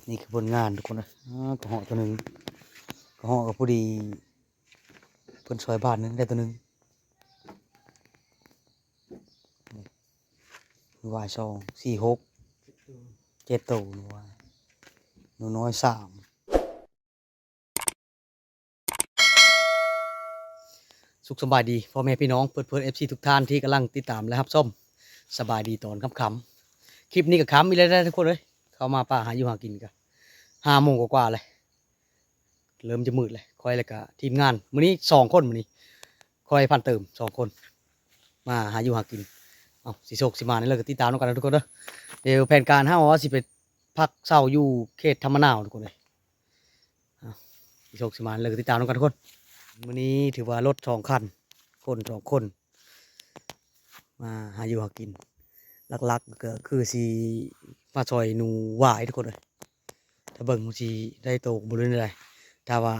นี่คือผลงานทุกคนนะกระเหาะตัวหนึ่งกระเหาะกับผู้ดีเพิ่นซอยบ้านนึงได้ตัวหนึ่งวายสองสี่หกเจ็ดตัวหนูวายหนูน้อยสามสุขสบายดีพ่อแม่พี่น้องเพื่อนFC ทุกท่านที่กำลังติดตามและรับชมสบายดีตอนค่ำๆคลิปนี้กับค่ำมีอะไรได้ทุกคนเลยเข้ามาป่าหาอยู่หากินกัน5 โมงกว่าเลยเริ่มจะมืดเลยคอยแล้วก็ทีมงานมื้อนี้2 คนมื้อนี้คอยพันเติม2 คนมาหาอยู่หากินเอาสิโชคสิมานี่เลยก็ติดตามกันนะทุกคนเด้อเดี๋ยวแผนการเฮาว่าสิไปพักเช้าอยู่เขตธรรมนาวทุกคนเลยเอาสิโชคสิมานี่เลยก็ติดตามกันทุกคนมื้อนี้ถือว่ารถ2 คันคน2 คนมาหาอยู่หากินหลักๆก็คือสิมาซอยหนูหวายทุกคนเลยถ้าเบิ่งสิได้โตบ่รู้ได้ถ้าว่า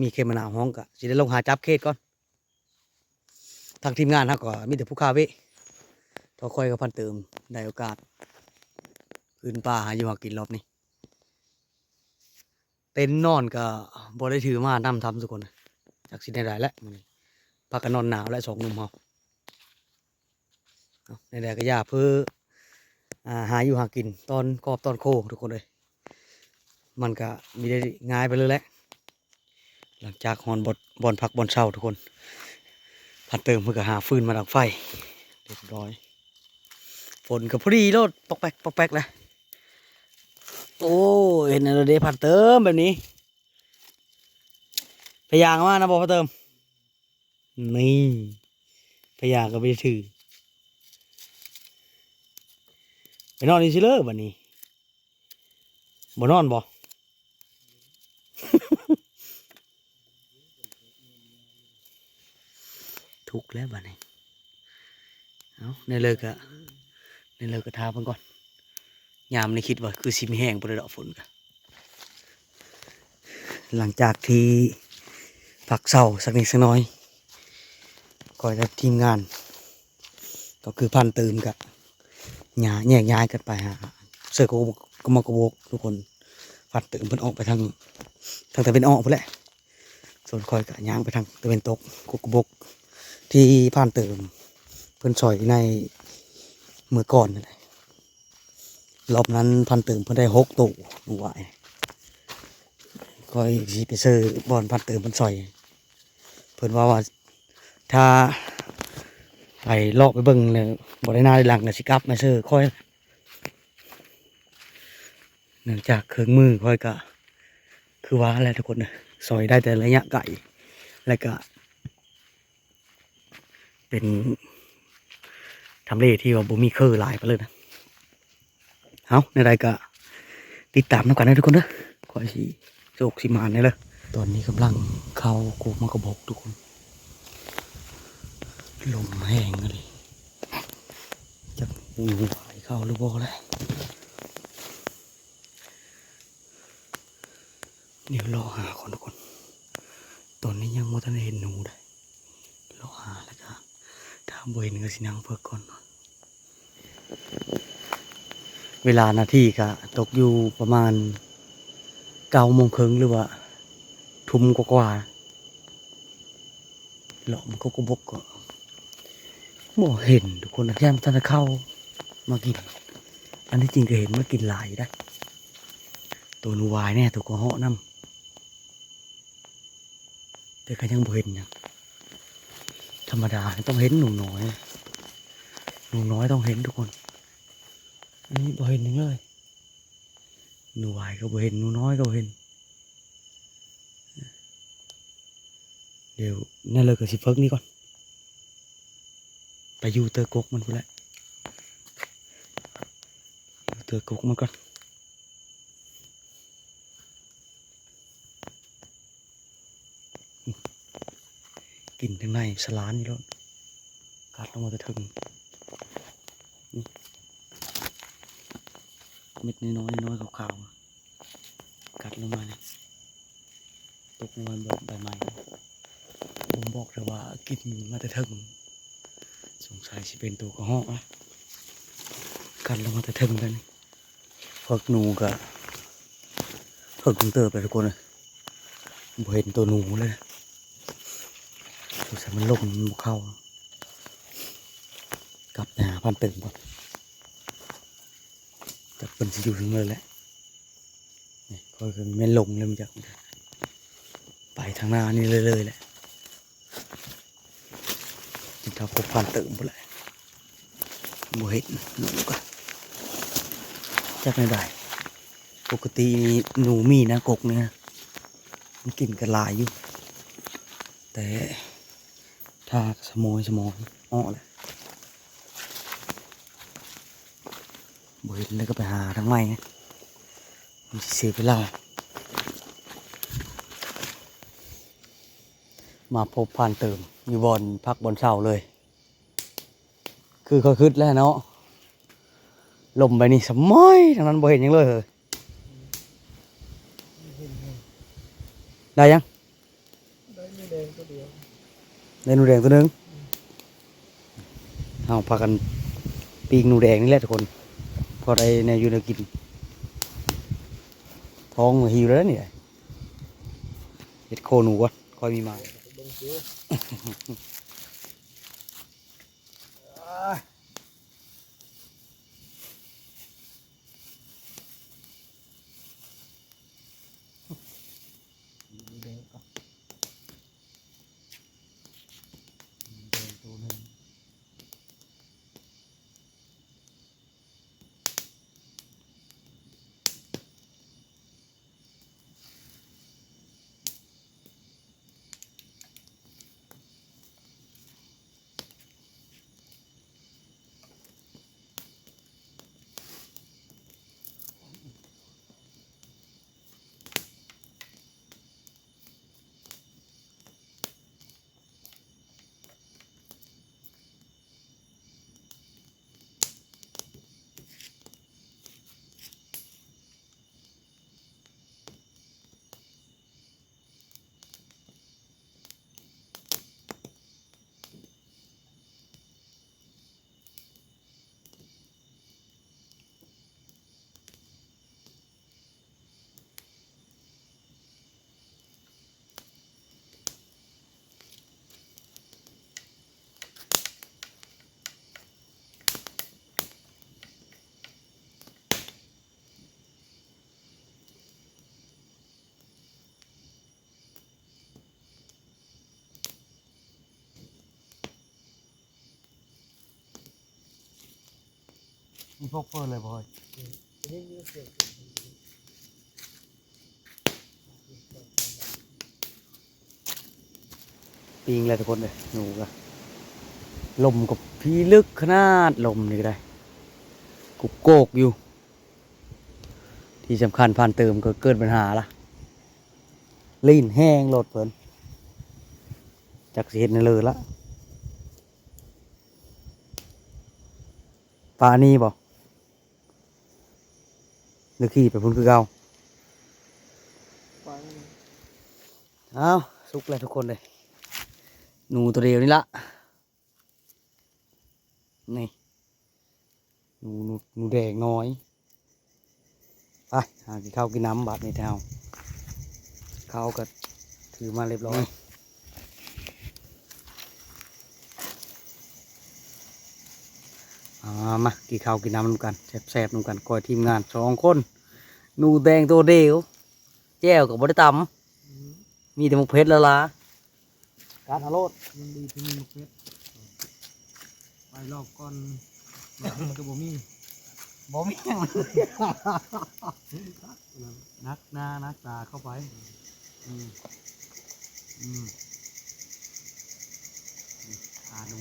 มีเคมนาห้องก็สิได้ลงหาจับเขตก่อนทางทีมงานเฮาก็มีแต่ผู้ค้าเว้ทอคอยกับพันเติมได้โอกาสขึ้นป่าหาอยู่หากินรอบนี้เต็นท์นอนก็บ่ได้ถือมานำทำทุกคนจากสิได้หลายแล้วมื้อนี้พักกันนอนหนาวและ2 หนุ่มเฮาในแดดก็ยาเพื่อหาอยู่หากินตอนกอบตอนโคทุกคนเลยมันก็มีได้ง่ายไปเลยแหละหลังจากหอนบอลพักบอลเช่าทุกคนพันเติมเพื่อหาฟืนมาดังไฟเรียบร้อยฝนก็พอดีโลดปอกแป๊กปอกแป๊กเลยโอ้เห็นอะไรเดพันเติมแบบนี้พยางมากนะบอกพันเติมนี่พยางก็ไม่ถือไปนอนนี่สิเลยวันนี้บ่นอนบ่ ทุกแล้วบัดนี้เอาในเลยก็ทาเพิ่นก่อนยามนี่คิดว่าคือสิมีแห้งบ่ได้ดอกฝนก็หลังจากที่พักเช้าสักนิดสักน้อยก็จะทีมงานก็คือพันเติมกับแยกย้ายกันไปหาเสือก็มากระโบกทุกคนพันเติมเพิ่นออกไปทางตะวันออกพุ่นแหละส่วนคอยก็ย่างไปทางตะวันตกกระโบกที่พันเติมเพิ่นซอยในเมื่อก่อนนั่นแหละรอบนั้นพันเติมเพิ่นได้6 ตู้หนูไหวก็สิไปซื้อบอลพันเติมเพิ่นซอยเพิ่นว่าถ้าไปลอกไปเบิ่งเลยบ่ได้หน้าได้หลังก็สิกลับมาซื้อค่อยเนื่องจากเครื่องมือค่อยก็คือว่าอะไรทุกคนนะซอยได้แต่ระยะไกลแล้วก็เป็นทำเลที่ว่าบ่มีเครือหลายไปเลยนะเอาในใดก็ติดตามนำกันนะทุกคนเด้อขอสิโชคสิมานนี่เลยตอนนี้กำลังเข้ากูมากระบอกทุกคนลมแห้งเลยจะหูไหวเข้าหรือบ่เลยเดี๋ยวรอหาคนทุกคนตอนนี้ยังไม่ทันเห็นหนูเลยรอหาแล้วก็ถ้าบ่เห็นก็สินั่งเพื่อก่อนเวลานาทีก็ตกอยู่ประมาณ9 โมงครึ่งหรือว่าทุ่มกว่าๆหลอมันก็บกก็บ่เห็นทุกคนนะแย่ท่านจะเข้ามากินอันที่จริงก็เห็นมากินหลายได้ตัวหนูวายเนี่ยตัวกระเหาะน้ำแต่ก็ยังบ่เห็นยังธรรมดาต้องเห็นหนูน้อยต้องเห็นทุกคนอันนี้บ่เห็นยังเลยหนูวายก็บ่เห็นหนูน้อยก็บ่เห็นเดี๋ยวนั่นเลยก็สิเฟิกนี่ก่อนไปอยู่เตอกกมันพูดแล้วอยู่เตอกกมันก่อนกินทางในสลานนี่แล้วกัดลงมาจะถึงเม็ดน้อยขาวๆกัดลงมาเนี่ยตกลงมาแบบใบไม้ผมบอกเลยว่ากินมาจะถึงสงสัยสิเป็นตัวกระหอกนะกัดลงมาจะถึงกันพวกหนูก็ ถึงเติบเลยทุกคนเลยบ่เห็นตัวหนูเลยสงสัยมันลงมันบ่เข้ากลับไปหาพันตึงก่อนจับเป็นสิอยู่ถึงเลยแหละนี่ก็คือแม่นลงเลยมันจะไปทางหน้านี่เลยแหละจิตเราพบพันตึงหมดเลยบ่เห็นหนูก็จักไม่ได้ปกติหนูมีนะกกเนี่ยมันกินกระลายอยู่แต่ถ้าสมอยอ้อเลยบ่เห็นเลยก็ไปหาทางไม้มันเสียเวลามาพบผ่านเติมอยู่บอนพักบอนเสาเลย คือเขาคืดแล้วเนาะลมไปนี่สมอยทางนั้นบ่เห็นหยังเลยเหรอได้ยังได้หนูแดงตัวเดียวได้หนูแดงตัวนึงเอาพากันปีกหนูแดงนี่แหละทุกคนพอได้ในอยู่ในกินท้องหิวแล้วนี่เห็ดโคหนูก่อนคอยมีมามีพวกเฟิร์นเลยบ่อยปิงเลยทุกคนเลยหนูก็ลมกับพี่ลึกขนาดลมนี่ก็ได้กุกโกกอยู่ที่สำคัญผ่านเติมก็เกิดปัญหาละลิ้นแห้งโหลดเพิ่นจากเสียดนั่นเลยละปลานี่บ่นึกขี่ไปพุ่นคือเก่าอ้าวสุกเลยทุกคนเลยหนูตัวเดียวนี่ละนี่หนูแดงน้อยไปหากินข้าวกินน้ำบาดในแถวเขาก็ถือมาเรียบร้อยมากินข้าวกินน้ำนำกันแซ่บๆนำกันคอยทีมงาน2 คนหนูแดงตัวเดียวแจ้วกับบริตำมีแต่มุกเพชรแล้วล่ะการอารมณ์มันดีที่มีมุกเพชรไปรอบก่อนมันก็บ่มีนักหน้านักตาเข้าไปดูกลางลง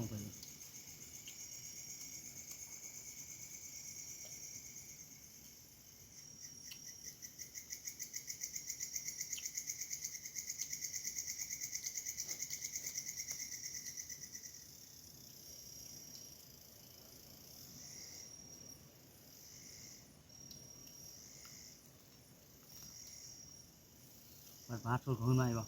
ไป บัดพาดสูตรขึ้นมาบ่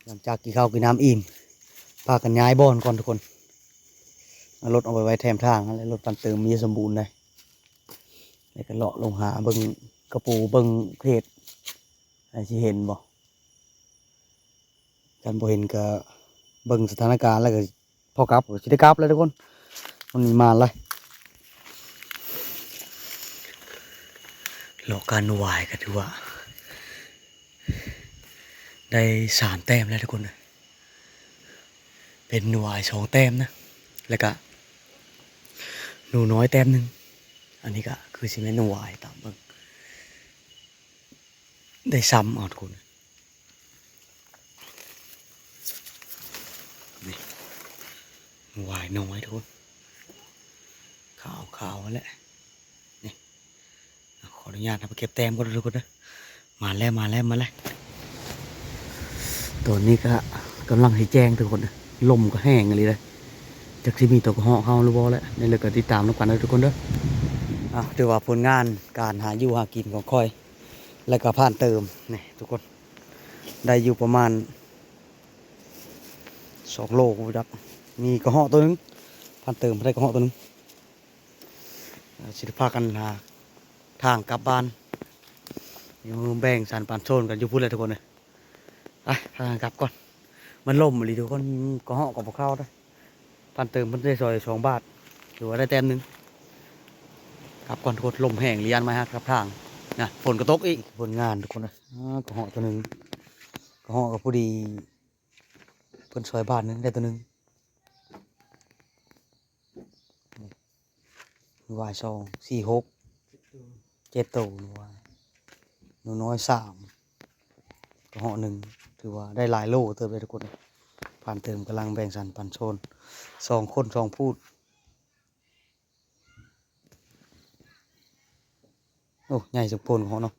หลังจากกินข้าวกินน้ำอิ่มพากันย้ายบ่อนก่อนทุกคนเอารถเอาไปไว้แถมทางแล้วรถปั่นเติมมีสมบูรณ์เลยแล้วก็เลาะลงหาเบิ่งกระปูเบิ่งเพศอะไรที่เห็นบ่การบ่เห็นก็เบิ่งสถานการณ์แล้วก็พอกลับก็สิได้กลับแล้วทุกคนมันมีมาเลยโลกการวายก็ถือว่าได้3 แต้มแล้วทุกคนเป็นหน่วย2 แต้มนะแล้วก็หนูน้อยแต้มหนึ่งอันนี้ก็คือสิแม่นหน่วยตามเบิ่งได้ซ้ำเอาทุกคนนี่หน่วยน้อยทุกคนขาวแหละนี่ขออนุญาตนะไปเก็บแต้มก่อนทุกคนนะมาแล้วตัวนี้ก็กำลังให้แจ้งทุกคนนะลมก็แห้งเลยนะจากที่มีตัวกระหอกเข้าหรือบ่แล้วนี่เลยก็ติดตามน้ำกันนะทุกคนเด้อถือว่าผลงานการหาอยู่หากินของค่อยแล้วก็ผ่านเติมนี่ทุกคนได้อยู่ประมาณ2 โลครับมีกระหอกตัวนึงผ่านเติมได้กระหอกตัวนึงสิพากันหาทางกลับบ้านอยู่แบ่งสันปันโซนกันอยู่พูดเลยทุกคนเลยไปพากันกลับก่อนมันล่มเลยทุกคนกระหอกกับพวกเข้าได้ผ่านเติมมันได้ซอย2 บาทหรือว่าได้แต้มนึงกลับก่อนทุกคนลมแห้งเลียนมาฮะครับทางนะฝนก็ตกอีกผลงานทุกคนเลยกระหอกตัวนึงกระหอกกับผู้ดีเพิ่นซอยบ้านนึงได้ตัวนึงวาย2 4 6 7 ตัวหนูน้อย3กระหอก1ถือว่าได้หลายโลเติมเลยทุกคนผ่านเติมกำลังแบ่งสันปันโซน2 คน2 พูดโอ้ใหญ่สุดโพนของเขาเนาะ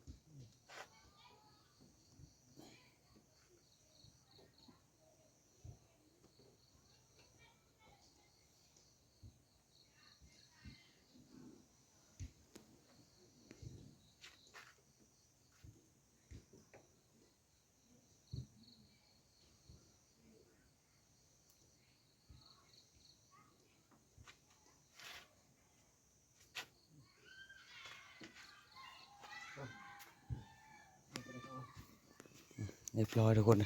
เรียบร้อยทุกคน